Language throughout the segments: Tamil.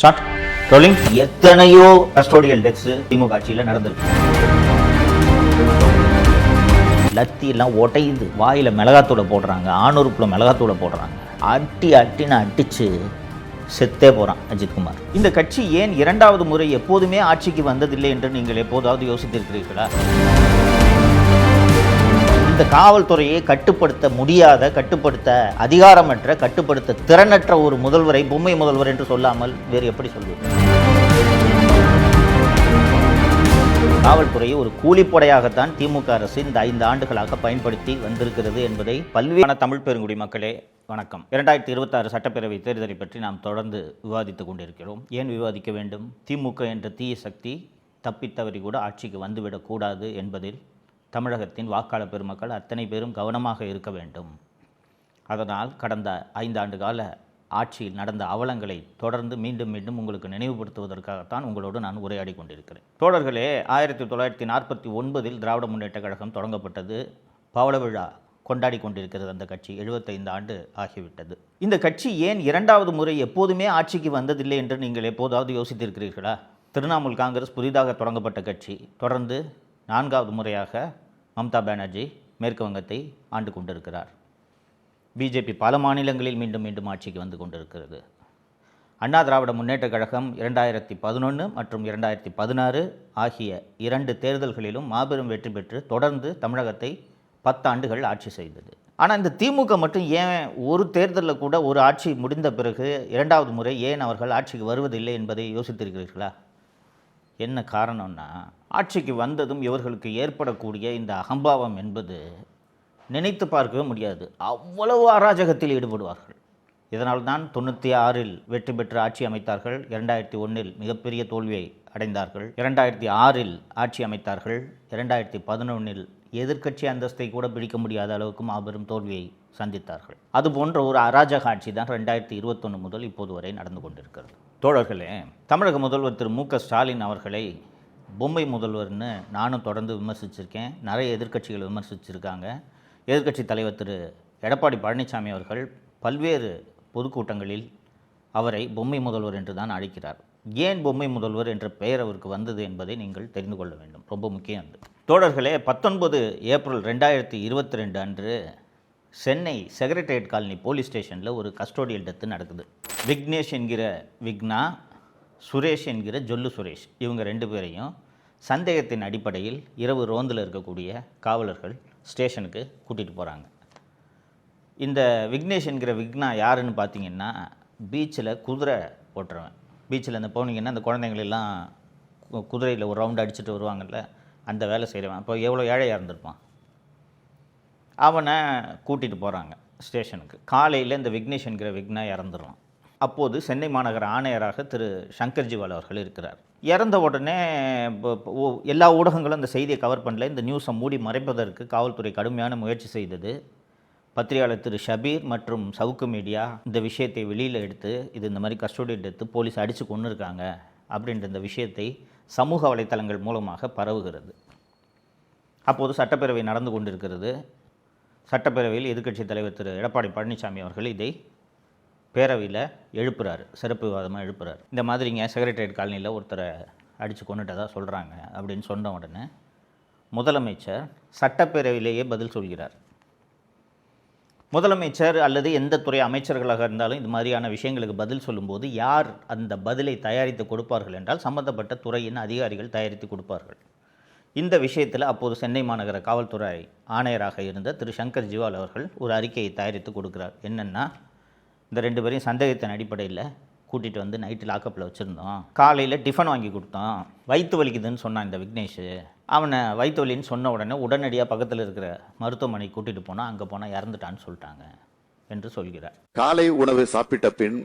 Start rolling. எத்தனையோ கஸ்டோடியல் டெத்ஸ் திமுக ஆட்சியில் நடந்திருக்கு. லத்தி எல்லாம் உடையுது, வாயில மிளகாத்தூளை போடுறாங்க, ஆணுறுப்புல மிளகாத்தூளை போடுறாங்க, அட்டின்னு அடிச்சு செத்தே போறான் அஜித்குமார். இந்த கட்சி ஏன் இரண்டாவது முறை எப்போதுமே ஆட்சிக்கு வந்ததில்லை என்று நீங்கள் எப்போதாவது யோசித்திருக்கிறீர்களா? இந்த காவல்துறையை கட்டுப்படுத்த முடியாத, கட்டுப்படுத்த அதிகாரமற்ற, கட்டுப்படுத்த திறனற்ற ஒரு முதல்வரை பொம்மை முதல்வர் என்று சொல்லாமல் வேறு எப்படி சொல்வது? காவல்துறையை ஒரு கூலிப்படையாகத்தான் திமுக அரசு இந்த 5 ஆண்டுகளாக பயன்படுத்தி வந்திருக்கிறது என்பதை பல்வேறு தமிழ் பெருங்குடி மக்களே வணக்கம். 2026 சட்டப்பேரவை தேர்தலை பற்றி நாம் தொடர்ந்து விவாதித்துக் கொண்டிருக்கிறோம். ஏன் விவாதிக்க வேண்டும்? திமுக என்ற தீய சக்தி தப்பித்தவறி கூட ஆட்சிக்கு வந்துவிடக்கூடாது என்பதில் தமிழகத்தின் வாக்காளர் பெருமக்கள் அத்தனை பேரும் கவனமாக இருக்க வேண்டும். அதனால் கடந்த 5 ஆண்டு கால ஆட்சியில் நடந்த அவலங்களை தொடர்ந்து மீண்டும் மீண்டும் உங்களுக்கு நினைவுபடுத்துவதற்காகத்தான் உங்களோடு நான் உரையாடி கொண்டிருக்கிறேன். தோழர்களே, 1949 திராவிட முன்னேற்ற கழகம் தொடங்கப்பட்டது. பவள விழா கொண்டாடி கொண்டிருக்கிறது அந்த கட்சி. 75 ஆண்டு ஆகிவிட்டது. இந்த கட்சி ஏன் இரண்டாவது முறை எப்போதுமே ஆட்சிக்கு வந்ததில்லை என்று நீங்கள் எப்போதாவது யோசித்திருக்கிறீர்களா? திரிணாமுல் காங்கிரஸ் புதிதாக தொடங்கப்பட்ட கட்சி. தொடர்ந்து 4வது முறையாக மம்தா பானர்ஜி மேற்கு வங்கத்தை ஆண்டு கொண்டிருக்கிறார். பிஜேபி பல மாநிலங்களில் மீண்டும் மீண்டும் ஆட்சிக்கு வந்து கொண்டிருக்கிறது. அண்ணா திராவிட முன்னேற்ற கழகம் 2011 மற்றும் 2016 ஆகிய 2 தேர்தல்களிலும் மாபெரும் வெற்றி பெற்று தொடர்ந்து தமிழகத்தை 10 ஆண்டுகள் ஆட்சி செய்தது. ஆனால் இந்த திமுக மட்டும் ஏன் ஒரு தேர்தலில் கூட, ஒரு ஆட்சி முடிந்த பிறகு 2வது முறை ஏன் அவர்கள் ஆட்சிக்கு வருவதில்லை என்பதை யோசித்திருக்கிறீர்களா? என்ன காரணம்னா, ஆட்சிக்கு வந்ததும் இவர்களுக்கு ஏற்படக்கூடிய இந்த அகம்பாவம் என்பது நினைத்து பார்க்கவே முடியாது. அவ்வளவு அராஜகத்தில் ஈடுபடுவார்கள். இதனால்தான் 96 வெற்றி பெற்று ஆட்சி அமைத்தார்கள். 2001 மிகப்பெரிய தோல்வியை அடைந்தார்கள். 2006 ஆட்சி அமைத்தார்கள். 2011 எதிர்க்கட்சி அந்தஸ்தை கூட பிடிக்க முடியாத அளவுக்கு மாபெரும் தோல்வியை சந்தித்தார்கள். அதுபோன்ற ஒரு அராஜக ஆட்சி தான் 2021 முதல் இப்போது வரை நடந்து கொண்டிருக்கிறது. தோழர்களே, தமிழக முதல்வர் திரு மு க ஸ்டாலின் அவர்களை பொம்மை முதல்வர்னு நானும் தொடர்ந்து விமர்சிச்சிருக்கேன். நிறைய எதிர்க்கட்சிகள் விமர்சிச்சிருக்காங்க. எதிர்க்கட்சி தலைவர் திரு எடப்பாடி பழனிசாமி அவர்கள் பல்வேறு பொதுக்கூட்டங்களில் அவரை பொம்மை முதல்வர் என்று தான் அழைக்கிறார். ஏன் பொம்மை முதல்வர் என்ற பெயர் அவருக்கு வந்தது என்பதை நீங்கள் தெரிந்து கொள்ள வேண்டும். ரொம்ப முக்கியம் அது. தோழர்களே, 19 ஏப்ரல் 2022 அன்று சென்னை செக்ரட்டரியேட் காலனி போலீஸ் ஸ்டேஷனில் ஒரு கஸ்டோடியல் டெத்து நடக்குது. விக்னேஷ் என்கிற விக்னா, சுரேஷ் என்கிற ஜொல்லு சுரேஷ், இவங்க 2 பேரையும் சந்தேகத்தின் அடிப்படையில் இரவு ரோந்தில் இருக்கக்கூடிய காவலர்கள் ஸ்டேஷனுக்கு கூட்டிகிட்டு போகிறாங்க. இந்த விக்னேஷ் என்கிற விக்னா யாருன்னு பார்த்தீங்கன்னா, பீச்சில் குதிரை ஓட்டுறவன். பீச்சில் அந்த போனீங்கன்னா அந்த குழந்தைங்களெல்லாம் குதிரையில் ஒரு ரவுண்டு அடிச்சுட்டு வருவாங்கள்ல, அந்த வேலை செய்கிறவன். அப்போ எவ்வளோ ஏழையாக இருந்திருப்பான். அவனை கூட்டிகிட்டு போகிறாங்க ஸ்டேஷனுக்கு. காலையில் இந்த விக்னேஷ் என்கிற விக்னா இறந்துடுறான். அப்போது சென்னை மாநகர ஆணையராக திரு சங்கர்ஜிவால் அவர்கள் இருக்கிறார். இறந்த உடனே எல்லா ஊடகங்களும் அந்த செய்தியை கவர் பண்ணல. இந்த நியூஸை மூடி மறைப்பதற்கு காவல்துறை கடுமையான முயற்சி செய்தது. பத்திரிகையாளர் திரு ஷபீர் மற்றும் சவுக்கு மீடியா இந்த விஷயத்தை வெளியில் எடுத்து, இது இந்த மாதிரி கஸ்டோடியல் எடுத்து போலீஸ் அடித்து கொண்டு இருக்காங்க அப்படின்ற இந்த விஷயத்தை சமூக வலைத்தளங்கள் மூலமாக பரவுகிறது. அப்போது சட்டப்பேரவை நடந்து கொண்டிருக்கிறது. சட்டப்பேரவையில் எதிர்க்கட்சி தலைவர் திரு எடப்பாடி பழனிசாமி அவர்கள் இதை பேரவையில் எழுப்புறாரு, சிறப்பு விவாதமாக எழுப்புறாரு. இந்த மாதிரிங்க செக்ரட்டரியேட் காலனியில் ஒருத்தரை அடித்து கொண்டுட்டதாக சொல்கிறாங்க அப்படின்னு சொன்ன உடனே முதலமைச்சர் சட்டப்பேரவையிலேயே பதில் சொல்கிறார். முதலமைச்சர் அல்லது எந்த துறை அமைச்சர்களாக இருந்தாலும் இது மாதிரியான விஷயங்களுக்கு பதில் சொல்லும்போது யார் அந்த பதிலை தயாரித்து கொடுப்பார்கள் என்றால் சம்பந்தப்பட்ட துறையின் அதிகாரிகள் தயாரித்து கொடுப்பார்கள். இந்த விஷயத்தில் அப்போது சென்னை மாநகர காவல்துறை ஆணையராக இருந்த திரு சங்கர் ஜிவால் அவர்கள் ஒரு அறிக்கையை தயாரித்து கொடுக்குறார். என்னென்னா, இந்த 2 பேரையும் சந்தேகத்தின் அடிப்படையில் கூட்டிகிட்டு வந்து நைட்டு லாக்கப்பில் வச்சுருந்தோம். காலையில் டிஃபன் வாங்கி கொடுத்தோம். வயிற்று வலிக்குதுன்னு சொன்னான் இந்த விக்னேஷ். அவனை வயிற்று வலின்னு சொன்ன உடனே உடனடியாக பக்கத்தில் இருக்கிற மருத்துவமனைக்கு கூட்டிகிட்டு போனால் அங்கே போனால் இறந்துட்டான்னு சொல்லிட்டாங்க என்று சொல்கிறார். காலை உணவு சாப்பிட்ட பின்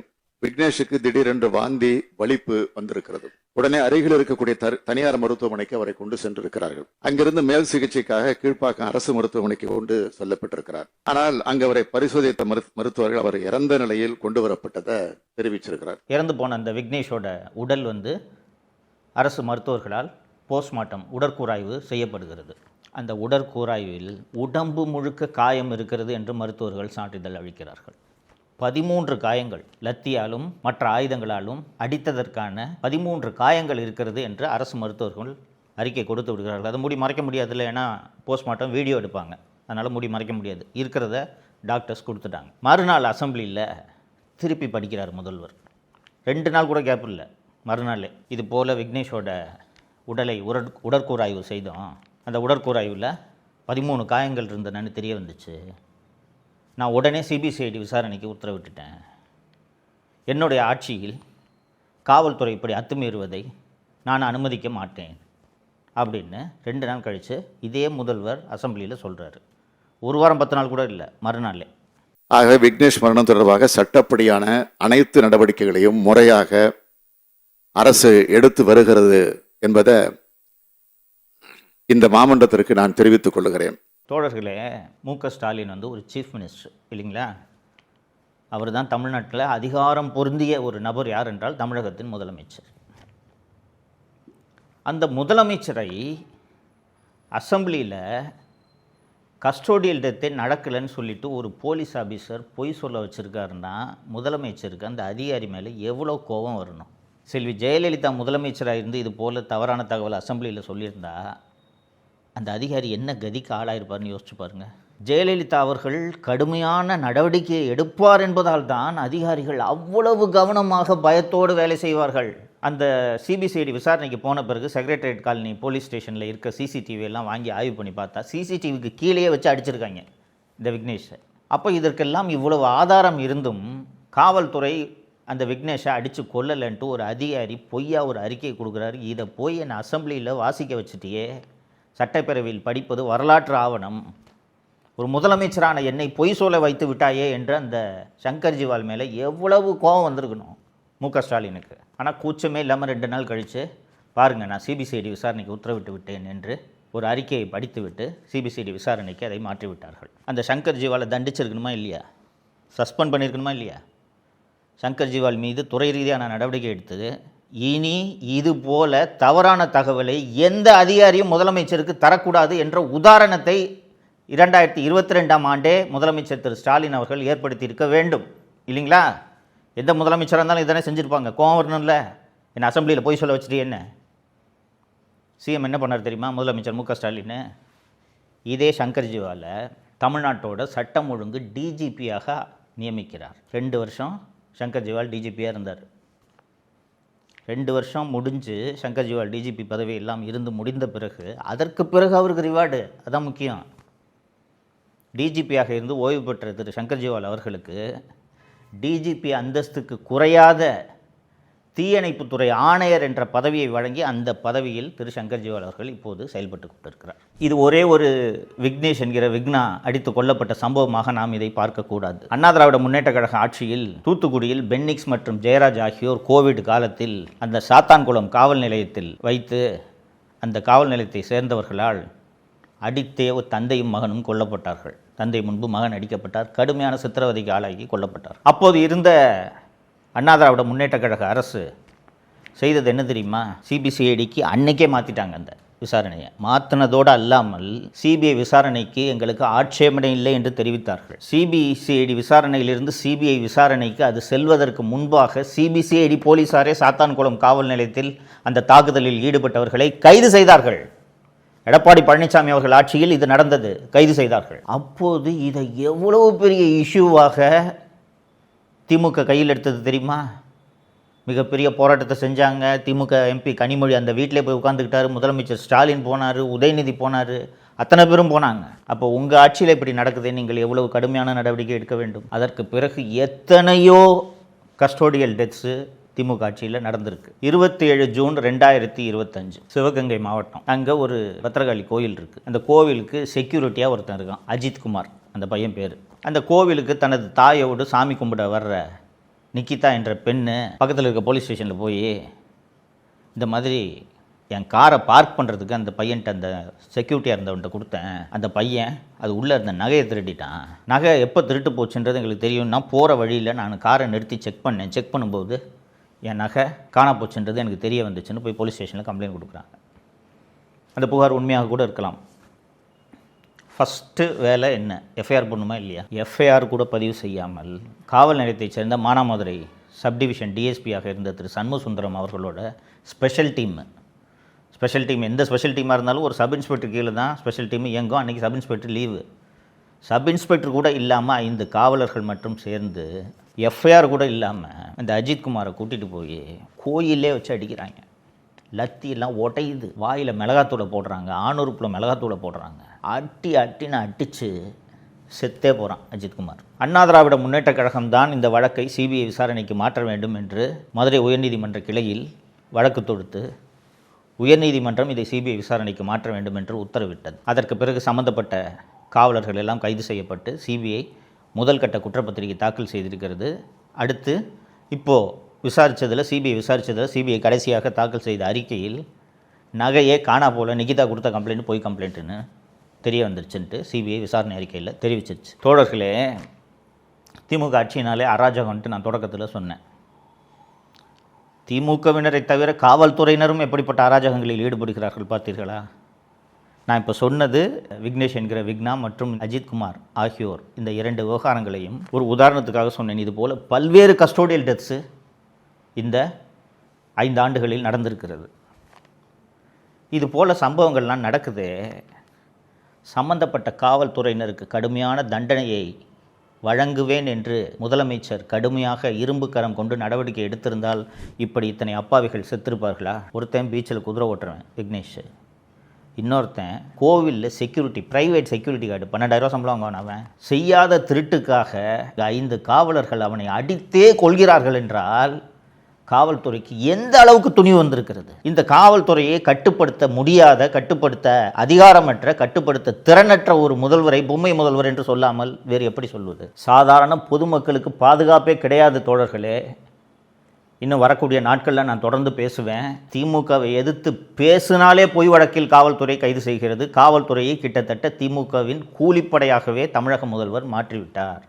விக்னேஷுக்கு திடீரென்று வாந்தி, வலிப்பு வந்திருக்கிறது. உடனே அருகில் இருக்கக்கூடிய தனியார் மருத்துவமனைக்கு அவரை கொண்டு சென்றிருக்கிறார்கள். அங்கிருந்து மேல் சிகிச்சைக்காக கீழ்ப்பாக்கம் அரசு மருத்துவமனைக்கு கொண்டு செல்லப்பட்டிருக்கிறார். ஆனால் அங்கு அவரை பரிசோதித்த மருத்துவர்கள் அவர் இறந்த நிலையில் கொண்டு வரப்பட்டதை தெரிவிச்சிருக்கிறார். இறந்து போன அந்த விக்னேஷோட உடல் அரசு மருத்துவர்களால் போஸ்ட்மார்ட்டம் உடற்கூராய்வு செய்யப்படுகிறது. அந்த உடற்கூராய்வில் உடம்பு முழுக்க காயம் இருக்கிறது என்று மருத்துவர்கள் சான்றிதழ் அளிக்கிறார்கள். 13 காயங்கள், லத்தியாலும் மற்ற ஆயுதங்களாலும் அடித்ததற்கான 13 காயங்கள் இருக்கிறது என்று அரசு மருத்துவர்கள் அறிக்கை கொடுத்து விடுகிறார்கள். அதை மூடி மறைக்க முடியாதுல்ல, ஏன்னா போஸ்ட்மார்ட்டம் வீடியோ எடுப்பாங்க, அதனால் மூடி மறைக்க முடியாது. இருக்கிறத டாக்டர்ஸ் கொடுத்துட்டாங்க. மறுநாள் அசெம்பிளியில் திருப்பி படிக்கிறார் முதல்வர். 2 நாள் கூட கேப் இல்லை, மறுநாள் இது போல் விக்னேஷோட உடலை உடற்கூறாய்வு செய்தோம். அந்த உடற்கூறாய்வில் 13 காயங்கள் இருந்தனன்னு தெரிய வந்துச்சு. நான் உடனே சிபிசிஐடி விசாரணைக்கு உத்தரவிட்டுட்டேன். என்னுடைய ஆட்சியில் காவல்துறை இப்படி அத்துமீறுவதை நான் அனுமதிக்க மாட்டேன் அப்படின்னு 2 நாள் கழித்து இதே முதல்வர் அசெம்பிளியில் சொல்கிறாரு. 1 வாரம் 10 நாள் கூட இல்லை, மறுநாளே. ஆக விக்னேஷ் மரணம் தொடர்பாக சட்டப்படியான அனைத்து நடவடிக்கைகளையும் முறையாக அரசு எடுத்து வருகிறது என்பதை இந்த மாமன்றத்திற்கு நான் தெரிவித்துக் கொள்கிறேன். தோழர்களே, மு.க.ஸ்டாலின் ஒரு சீஃப் மினிஸ்டர் இல்லைங்களா? அவர் தான் தமிழ்நாட்டில் அதிகாரம் பொருந்திய ஒரு நபர். யார் என்றால் தமிழகத்தின் முதலமைச்சர். அந்த முதலமைச்சரை அசெம்பிளியில் கஸ்டோடியல் டெத்தே நடக்கலைன்னு சொல்லிட்டு ஒரு போலீஸ் ஆஃபீஸர் பொய் சொல்ல வச்சுருக்காருன்னா முதலமைச்சருக்கு அந்த அதிகாரி மேலே எவ்வளோ கோபம் வரணும்? செல்வி ஜெயலலிதா முதலமைச்சராக இருந்து இது போல் தவறான தகவல் அசெம்பிளியில் சொல்லியிருந்தா அந்த அதிகாரி என்ன கதிக்கு ஆளாயிருப்பார்னு யோசிச்சு பாருங்கள். ஜெயலலிதா அவர்கள் கடுமையான நடவடிக்கையை எடுப்பார் என்பதால் தான் அதிகாரிகள் அவ்வளவு கவனமாக பயத்தோடு வேலை செய்வார்கள். அந்த சிபிசிஐடி விசாரணைக்கு போன பிறகு செக்ரட்டரியேட் காலனி போலீஸ் ஸ்டேஷனில் இருக்க சிசிடிவி எல்லாம் வாங்கி ஆய்வு பண்ணி பார்த்தா சிசிடிவிக்கு கீழேயே வச்சு அடிச்சிருக்காங்க இந்த விக்னேஷை. அப்போ இதற்கெல்லாம் இவ்வளவு ஆதாரம் இருந்தும் காவல்துறை அந்த விக்னேஷை அடித்து கொல்லலைன்ட்டு ஒரு அதிகாரி பொய்யா ஒரு அறிக்கை கொடுக்குறாரு. இதை போய் என்னை அசெம்பிளியில் வாசிக்க வச்சுட்டியே, சட்டப்பேரவையில் படிப்பது வரலாற்று ஆவணம், ஒரு முதலமைச்சரான என்னை பொய் சொல்ல வைத்து விட்டாயே என்று அந்த சங்கர்ஜிவால் மேலே எவ்வளவு கோபம் வந்திருக்கணும் மு.க.ஸ்டாலினுக்கு. ஆனால் கூச்சமே இல்லாமல் 2 நாள் கழித்து பாருங்கள், நான் சிபிசிஐடி விசாரணைக்கு உத்தரவிட்டு விட்டேன் என்று ஒரு அறிக்கையை படித்துவிட்டு சிபிசிஐடி விசாரணைக்கு அதை மாற்றிவிட்டார்கள். அந்த சங்கர்ஜிவாலை தண்டிச்சிருக்கணுமா இல்லையா? சஸ்பெண்ட் பண்ணியிருக்கணுமா இல்லையா? சங்கர்ஜிவால் மீது துறை ரீதியான நடவடிக்கை எடுத்தது. இனி இது போல தவறான தகவலை எந்த அதிகாரியும் முதலமைச்சருக்கு தரக்கூடாது என்ற உதாரணத்தை 2022ஆம் ஆண்டே முதலமைச்சர் திரு ஸ்டாலின் அவர்கள் ஏற்படுத்தியிருக்க வேண்டும் இல்லைங்களா? எந்த முதலமைச்சராக இருந்தாலும் இதனை செஞ்சுருப்பாங்க. கோவம் வரணும்ல, என்ன அசெம்பிளியில் போய் சொல்ல வச்சுட்டு என்ன சிஎம் என்ன பண்ணார் தெரியுமா? முதலமைச்சர் மு.க.ஸ்டாலின் இதே சங்கர்ஜிவாலை தமிழ்நாட்டோட சட்டம் ஒழுங்கு டிஜிபியாக நியமிக்கிறார். 2 வருஷம் சங்கர்ஜிவால் டிஜிபியாக இருந்தார். 2 வருஷம் முடிஞ்சு சங்கர்ஜிவால் டிஜிபி பதவி எல்லாம் இருந்து முடிந்த பிறகு அதற்கு பிறகு அவருக்கு ரிவார்டு, அதான் முக்கியம். டிஜிபியாக இருந்து ஓய்வு பெற்ற திரு சங்கர்ஜிவால் அவர்களுக்கு டிஜிபி அந்தஸ்துக்கு குறையாத தீயணைப்புத்துறை ஆணையர் என்ற பதவியை வழங்கி அந்த பதவியில் திரு சங்கர்ஜிவால் அவர்கள் இப்போது செயல்பட்டு கொண்டிருக்கிறார். இது ஒரே ஒரு விக்னேஷ் என்கிற விக்னா அடித்து கொல்லப்பட்ட சம்பவமாக நாம் இதை பார்க்கக்கூடாது. அண்ணா திராவிட முன்னேற்ற கழக ஆட்சியில் தூத்துக்குடியில் பென்னிக்ஸ் மற்றும் ஜெயராஜ் ஆகியோர் கோவிட் காலத்தில் அந்த சாத்தான்குளம் காவல் நிலையத்தில் வைத்து அந்த காவல் நிலையத்தை சேர்ந்தவர்களால் அடித்தே ஒரு தந்தையும் மகனும் கொல்லப்பட்டார்கள். தந்தை முன்பு மகன் அடிக்கப்பட்டார், கடுமையான சித்திரவதைக்கு ஆளாகி கொல்லப்பட்டார். அப்போது இருந்த அண்ணா திராவிட முன்னேற்ற கழக அரசு செய்தது என்ன தெரியுமா? சிபிசிஐடிக்கு அன்னைக்கே மாற்றிட்டாங்க. அந்த விசாரணையை மாற்றினதோடு அல்லாமல் சிபிஐ விசாரணைக்கு எங்களுக்கு ஆட்சேபனை இல்லை என்று தெரிவித்தார்கள். சிபிசிஐடி விசாரணையிலிருந்து சிபிஐ விசாரணைக்கு அது செல்வதற்கு முன்பாக சிபிசிஐடி போலீசாரே சாத்தான்குளம் காவல் நிலையத்தில் அந்த தாக்குதலில் ஈடுபட்டவர்களை கைது செய்தார்கள். எடப்பாடி பழனிசாமி அவர்கள் ஆட்சியில் இது நடந்தது, கைது செய்தார்கள். அப்போது இதை எவ்வளவு பெரிய இஷ்யூவாக திமுக கையில் எடுத்தது தெரியுமா? மிகப்பெரிய போராட்டத்தை செஞ்சாங்க. திமுக எம்பி கனிமொழி அந்த வீட்டிலே போய் உட்காந்துக்கிட்டாரு. முதலமைச்சர் ஸ்டாலின் போனார், உதயநிதி போனார், அத்தனை பேரும் போனாங்க. அப்போ உங்கள் ஆட்சியில் இப்படி நடக்குது, நீங்கள் எவ்வளவு கடுமையான நடவடிக்கை எடுக்க வேண்டும். அதற்கு பிறகு எத்தனையோ கஸ்டோடியல் டெத்ஸு திமுக ஆட்சியில் நடந்திருக்கு. 27 ஜூன் 2025 சிவகங்கை மாவட்டம், அங்கே ஒரு பத்திரகாளி கோயில் இருக்குது. அந்த கோவிலுக்கு செக்யூரிட்டியாக ஒருத்தன் இருக்கான், அஜித் குமார் அந்த பையன் பேர். அந்த கோவிலுக்கு தனது தாயோடு சாமி கும்பிட வர்ற நிக்கிதா என்ற பெண்ணு பக்கத்தில் இருக்க போலீஸ் ஸ்டேஷனில் போய் இந்த மாதிரி என் காரை பார்க் பண்ணுறதுக்கு அந்த பையன்ட்ட அந்த செக்யூரிட்டியாக இருந்தவன்ட்ட கொடுத்தேன். அந்த பையன் அது உள்ளே இருந்த நகையை திருடிட்டான். நகை எப்போ திருட்டு போச்சுன்றது எங்களுக்கு தெரியும்னா போகிற வழியில் நான் காரை நிறுத்தி செக் பண்ணேன். செக் பண்ணும்போது என் நகை காணா போச்சுன்றது எனக்கு தெரிய வந்துச்சுன்னு போய் போலீஸ் ஸ்டேஷனில் கம்ப்ளைண்ட் கொடுக்குறாங்க. அந்த புகார் உண்மையாக கூட இருக்கலாம். ஃபஸ்ட்டு வேலை என்ன? எஃப்ஐஆர் பண்ணுமா இல்லையா? எஃப்ஐஆர் கூட பதிவு செய்யாமல் காவல் நிலையத்தைச் சேர்ந்த மானாமதுரை சப்டிவிஷன் டிஎஸ்பியாக இருந்த திரு சண்முகசுந்தரம் அவர்களோட ஸ்பெஷல் டீம் எந்த ஸ்பெஷல் டீமாக இருந்தாலும் ஒரு சப் இன்ஸ்பெக்டர் கீழே தான் ஸ்பெஷல் டீம் இயங்கும். அன்றைக்கி sub inspector leave. Sub inspector கூட இல்லாமல் 5 காவலர்கள் மட்டும் சேர்ந்து எஃப்ஐஆர் கூட இல்லாமல் இந்த அஜித்குமாரை கூட்டிகிட்டு போய் கோயிலே வச்சு அடிக்கிறாங்க. லத்தியெல்லாம் உடையுது. வாயில் மிளகாத்தூளை போடுறாங்க, ஆணுறுப்பில் மிளகாத்தூளை போடுறாங்க. அட்டின்னு அடித்து செத்தே போகிறான் அஜித்குமார். அண்ணா திராவிட முன்னேற்ற கழகம் தான் இந்த வழக்கை சிபிஐ விசாரணைக்கு மாற்ற வேண்டும் என்று மதுரை உயர்நீதிமன்ற கிளையில் வழக்கு தொடுத்து உயர்நீதிமன்றம் இதை சிபிஐ விசாரணைக்கு மாற்ற வேண்டும் என்று உத்தரவிட்டது. அதற்கு பிறகு சம்பந்தப்பட்ட காவலர்கள் எல்லாம் கைது செய்யப்பட்டு சிபிஐ முதல் கட்ட குற்றப்பத்திரிகை தாக்கல் செய்திருக்கிறது. அடுத்து இப்போது சிபிஐ கடைசியாக தாக்கல் செய்த அறிக்கையில் நகையே காணா போல நிகிதா கொடுத்த கம்ப்ளைண்ட் பொய் கம்ப்ளைண்ட்டுன்னு தெரிய வந்துருச்சுன்ட்டு சிபிஐ விசாரணை அறிக்கையில் தெரிவிச்சிருச்சு. தோழர்களே, திமுக ஆட்சியினாலே அராஜகம்ன்ட்டு நான் தொடக்கத்தில் சொன்னேன். திமுகவினரை தவிர காவல்துறையினரும் எப்படிப்பட்ட அராஜகங்களில் ஈடுபடுகிறார்கள் பார்த்தீர்களா? நான் இப்போ சொன்னது விக்னேஷ் என்கிற விக்னா மற்றும் அஜித்குமார் ஆகியோர் இந்த 2 விவகாரங்களையும் ஒரு உதாரணத்துக்காக சொன்னேன். இது போல் பல்வேறு கஸ்டோடியல் டெத்ஸு இந்த 5 ஆண்டுகளில் நடந்திருக்கிறது. இது போல் சம்பவங்கள்லாம் நடக்குது. சம்பந்தப்பட்ட காவல்துறையினருக்கு கடுமையான தண்டனையை வழங்குவேன் என்று முதலமைச்சர் கடுமையாக இரும்பு கரம் கொண்டு நடவடிக்கை எடுத்திருந்தால் இப்படி இத்தனை அப்பாவிகள் செத்திருப்பார்களா? ஒருத்தன் பீச்சில் குதிரை ஓட்டுறவன் விக்னேஷ், இன்னொருத்தன் கோவிலில் செக்யூரிட்டி, பிரைவேட் செக்யூரிட்டி கார்டு 12,000 சம்பளம் வாங்குவான். அவன் செய்யாத திருட்டுக்காக 5 காவலர்கள் அவனை அடித்தே கொள்கிறார்கள் என்றால் காவல்துறைக்கு எந்த அளவுக்கு துணிவு வந்திருக்கிறது? இந்த காவல்துறையை கட்டுப்படுத்த முடியாத, கட்டுப்படுத்த அதிகாரமற்ற, கட்டுப்படுத்த திறனற்ற ஒரு முதல்வரை பொம்மை முதல்வர் என்று சொல்லாமல் வேறு எப்படி சொல்வது? சாதாரண பொதுமக்களுக்கு பாதுகாப்பே கிடையாது தோழர்களே. இன்னும் வரக்கூடிய நாட்களில் நான் தொடர்ந்து பேசுவேன். திமுகவை எதிர்த்து பேசினாலே பொய் வழக்கில் காவல்துறை கைது செய்கிறது. காவல்துறையை கிட்டத்தட்ட திமுகவின் கூலிப்படையாகவே தமிழக முதல்வர் மாற்றிவிட்டார்.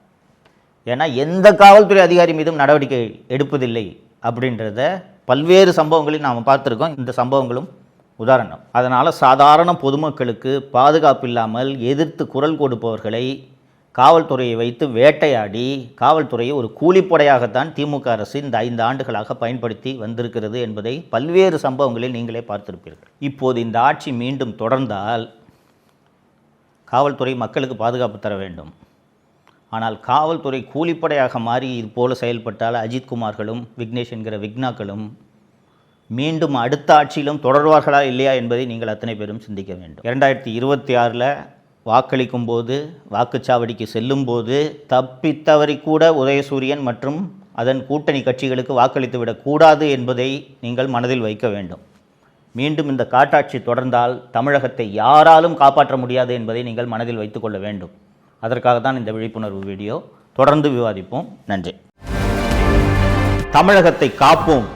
ஏன்னா எந்த காவல்துறை அதிகாரி மீதும் நடவடிக்கை எடுப்பதில்லை அப்படின்றத பல்வேறு சம்பவங்களில் நாம் பார்த்துருக்கோம். இந்த சம்பவங்களும் உதாரணம். அதனால் சாதாரண பொதுமக்களுக்கு பாதுகாப்பு இல்லாமல் எதிர்த்து குரல் கொடுப்பவர்களை காவல்துறையை வைத்து வேட்டையாடி காவல்துறையை ஒரு கூலிப்படையாகத்தான் திமுக அரசு இந்த 5 ஆண்டுகளாக பயன்படுத்தி வந்திருக்கிறது என்பதை பல்வேறு சம்பவங்களில் நீங்களே பார்த்திருப்பீர்கள். இப்போது இந்த ஆட்சி மீண்டும் தொடர்ந்தால் காவல்துறை மக்களுக்கு பாதுகாப்பு தர வேண்டும். ஆனால் காவல்துறை கூலிப்படையாக மாறி இது போல செயல்பட்டால் அஜித்குமார்களும் விக்னேஷ் என்கிற விக்னாக்களும் மீண்டும் அடுத்த ஆட்சியிலும் தொடர்வார்களா இல்லையா என்பதை நீங்கள் அத்தனை பேரும் சிந்திக்க வேண்டும். 2026 வாக்களிக்கும் போது, வாக்குச்சாவடிக்கு செல்லும் போது தப்பித்தவறி கூட உதயசூரியன் மற்றும் அதன் கூட்டணி கட்சிகளுக்கு வாக்களித்து விடக்கூடாது என்பதை நீங்கள் மனதில் வைக்க வேண்டும். மீண்டும் இந்த காட்டாட்சி தொடர்ந்தால் தமிழகத்தை யாராலும் காப்பாற்ற முடியாது என்பதை நீங்கள் மனதில் வைத்துக்கொள்ள வேண்டும். அதற்காக தான் இந்த விழிப்புணர்வு வீடியோ. தொடர்ந்து விவாதிப்போம். நன்றி. தமிழகத்தை காப்போம்.